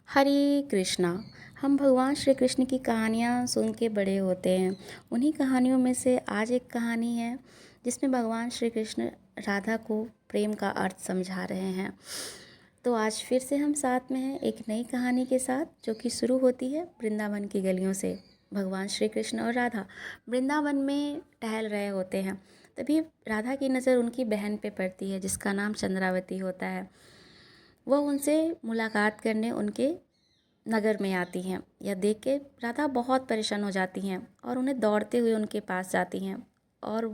हरे कृष्णा। हम भगवान श्री कृष्ण की कहानियाँ सुन के बड़े होते हैं। उन्हीं कहानियों में से आज एक कहानी है जिसमें भगवान श्री कृष्ण राधा को प्रेम का अर्थ समझा रहे हैं। तो आज फिर से हम साथ में हैं एक नई कहानी के साथ, जो कि शुरू होती है वृंदावन की गलियों से। भगवान श्री कृष्ण और राधा वृंदावन में टहल रहे होते हैं। तभी राधा की नज़र उनकी बहन पे पड़ती है जिसका नाम चंद्रावती होता है। वह उनसे मुलाकात करने उनके नगर में आती हैं। यह देख के राधा बहुत परेशान हो जाती हैं और उन्हें दौड़ते हुए उनके पास जाती हैं। और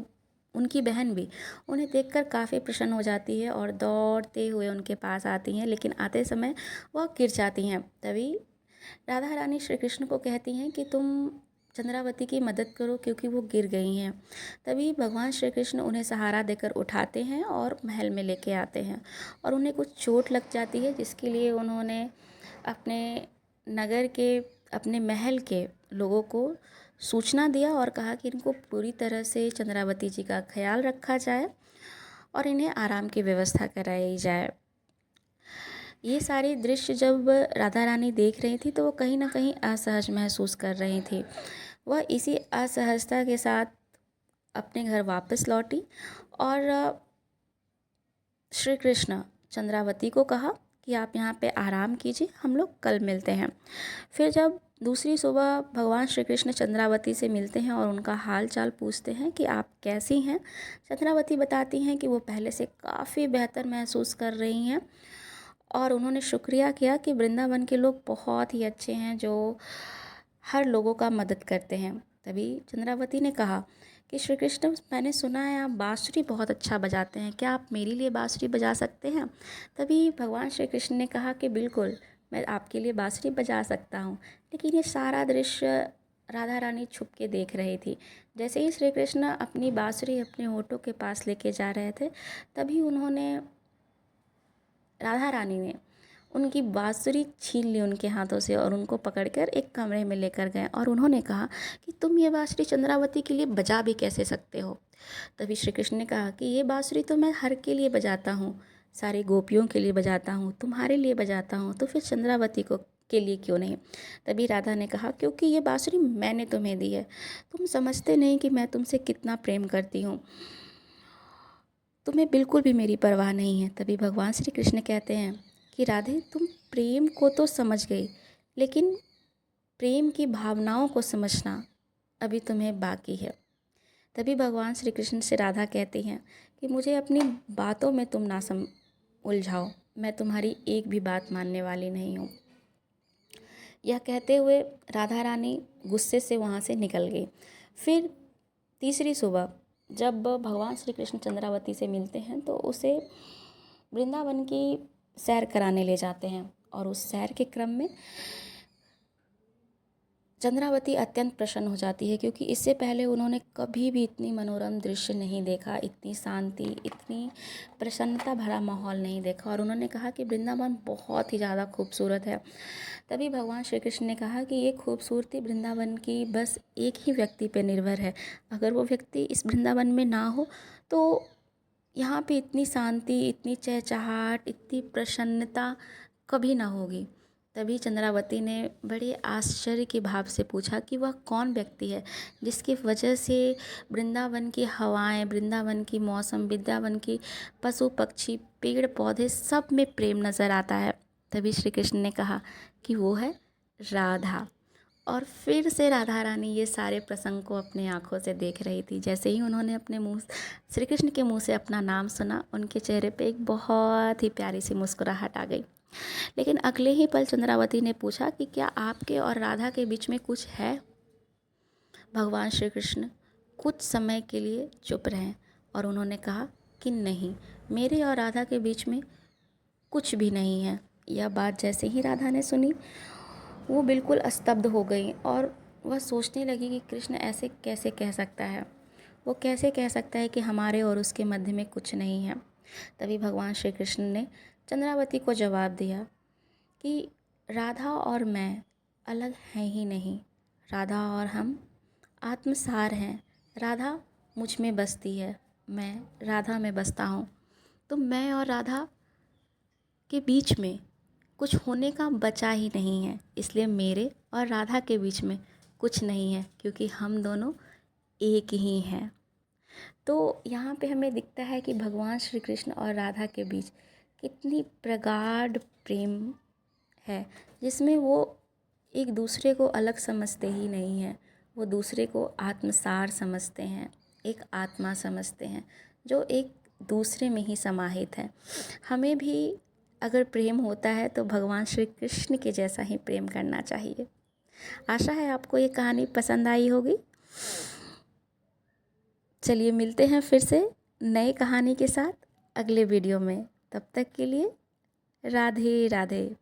उनकी बहन भी उन्हें देखकर काफ़ी प्रसन्न हो जाती है और दौड़ते हुए उनके पास आती हैं, लेकिन आते समय वह गिर जाती हैं। तभी राधा रानी श्री कृष्ण को कहती हैं कि तुम चंद्रावती की मदद करो क्योंकि वो गिर गई हैं। तभी भगवान श्री कृष्ण उन्हें सहारा देकर उठाते हैं और महल में लेके आते हैं। और उन्हें कुछ चोट लग जाती है जिसके लिए उन्होंने अपने नगर के, अपने महल के लोगों को सूचना दिया और कहा कि इनको पूरी तरह से चंद्रावती जी का ख्याल रखा जाए और इन्हें आराम की व्यवस्था कराई जाए। ये सारे दृश्य जब राधा रानी देख रही थी तो वो कहीं ना कहीं असहज महसूस कर रही थी। वह इसी असहजता के साथ अपने घर वापस लौटी और श्री कृष्ण चंद्रावती को कहा कि आप यहाँ पे आराम कीजिए, हम लोग कल मिलते हैं। फिर जब दूसरी सुबह भगवान श्री कृष्ण चंद्रावती से मिलते हैं और उनका हाल चाल पूछते हैं कि आप कैसी हैं। चंद्रावती बताती हैं कि वो पहले से काफ़ी बेहतर महसूस कर रही हैं और उन्होंने शुक्रिया किया कि वृंदावन के लोग बहुत ही अच्छे हैं जो हर लोगों का मदद करते हैं। तभी चंद्रावती ने कहा कि श्री कृष्ण, मैंने सुना है आप बांसुरी बहुत अच्छा बजाते हैं, क्या आप मेरे लिए बांसुरी बजा सकते हैं। तभी भगवान श्री कृष्ण ने कहा कि बिल्कुल, मैं आपके लिए बांसुरी बजा सकता हूँ। लेकिन ये सारा दृश्य राधा रानी छुप के देख रही थी। जैसे ही श्री कृष्ण अपनी बांसुरी अपने होठों के पास लेके जा रहे थे, तभी राधा रानी ने उनकी बांसुरी छीन ली उनके हाथों से और उनको पकड़कर एक कमरे में लेकर गए और उन्होंने कहा कि तुम ये बांसुरी चंद्रावती के लिए बजा भी कैसे सकते हो। तभी श्री कृष्ण ने कहा कि ये बांसुरी तो मैं हर के लिए बजाता हूँ, सारी गोपियों के लिए बजाता हूँ, तुम्हारे लिए बजाता हूँ, तो फिर चंद्रावती को के लिए क्यों नहीं। तभी राधा ने कहा क्योंकि ये बांसुरी मैंने तुम्हें दी है, तुम समझते नहीं कि मैं तुमसे कितना प्रेम करती हूँ, तुम्हें बिल्कुल भी मेरी परवाह नहीं है। तभी भगवान श्री कृष्ण कहते हैं कि राधे, तुम प्रेम को तो समझ गई, लेकिन प्रेम की भावनाओं को समझना अभी तुम्हें बाकी है। तभी भगवान श्री कृष्ण से राधा कहती हैं कि मुझे अपनी बातों में तुम ना उलझाओ, मैं तुम्हारी एक भी बात मानने वाली नहीं हूँ। यह कहते हुए राधा रानी गुस्से से वहाँ से निकल गई। फिर तीसरी सुबह जब भगवान श्री कृष्ण चंद्रावती से मिलते हैं तो उसे वृंदावन की सैर कराने ले जाते हैं और उस सैर के क्रम में चंद्रावती अत्यंत प्रसन्न हो जाती है, क्योंकि इससे पहले उन्होंने कभी भी इतनी मनोरम दृश्य नहीं देखा, इतनी शांति, इतनी प्रसन्नता भरा माहौल नहीं देखा। और उन्होंने कहा कि वृंदावन बहुत ही ज़्यादा खूबसूरत है। तभी भगवान श्री कृष्ण ने कहा कि ये खूबसूरती वृंदावन की बस एक ही व्यक्ति पर निर्भर है। अगर वो व्यक्ति इस वृंदावन में ना हो तो यहाँ पे इतनी शांति, इतनी चहचहाट, इतनी प्रसन्नता कभी ना होगी। तभी चंद्रावती ने बड़े आश्चर्य के भाव से पूछा कि वह कौन व्यक्ति है जिसकी वजह से वृंदावन की हवाएं, वृंदावन की मौसम, वृंदावन की पशु पक्षी, पेड़ पौधे सब में प्रेम नज़र आता है। तभी श्री कृष्ण ने कहा कि वो है राधा। और फिर से राधा रानी ये सारे प्रसंग को अपनी आंखों से देख रही थी। जैसे ही उन्होंने अपने मुंह, श्री कृष्ण के मुंह से अपना नाम सुना, उनके चेहरे पे एक बहुत ही प्यारी सी मुस्कुराहट आ गई। लेकिन अगले ही पल चंद्रावती ने पूछा कि क्या आपके और राधा के बीच में कुछ है। भगवान श्री कृष्ण कुछ समय के लिए चुप रहे और उन्होंने कहा कि नहीं, मेरे और राधा के बीच में कुछ भी नहीं है। यह बात जैसे ही राधा ने सुनी, वो बिल्कुल स्तब्ध हो गई और वह सोचने लगी कि कृष्ण ऐसे कैसे कह सकता है, वो कैसे कह सकता है कि हमारे और उसके मध्य में कुछ नहीं है। तभी भगवान श्री कृष्ण ने चंद्रावती को जवाब दिया कि राधा और मैं अलग हैं ही नहीं, राधा और हम आत्मसार हैं। राधा मुझ में बसती है, मैं राधा में बसता हूँ। तो मैं और राधा के बीच में कुछ होने का बचा ही नहीं है, इसलिए मेरे और राधा के बीच में कुछ नहीं है, क्योंकि हम दोनों एक ही हैं। तो यहाँ पे हमें दिखता है कि भगवान श्री कृष्ण और राधा के बीच कितनी प्रगाढ़ प्रेम है, जिसमें वो एक दूसरे को अलग समझते ही नहीं हैं, वो दूसरे को आत्मसार समझते हैं, एक आत्मा समझते हैं जो एक दूसरे में ही समाहित है। हमें भी अगर प्रेम होता है तो भगवान श्री कृष्ण के जैसा ही प्रेम करना चाहिए। आशा है आपको ये कहानी पसंद आई होगी। चलिए मिलते हैं फिर से नई कहानी के साथ अगले वीडियो में। तब तक के लिए राधे राधे।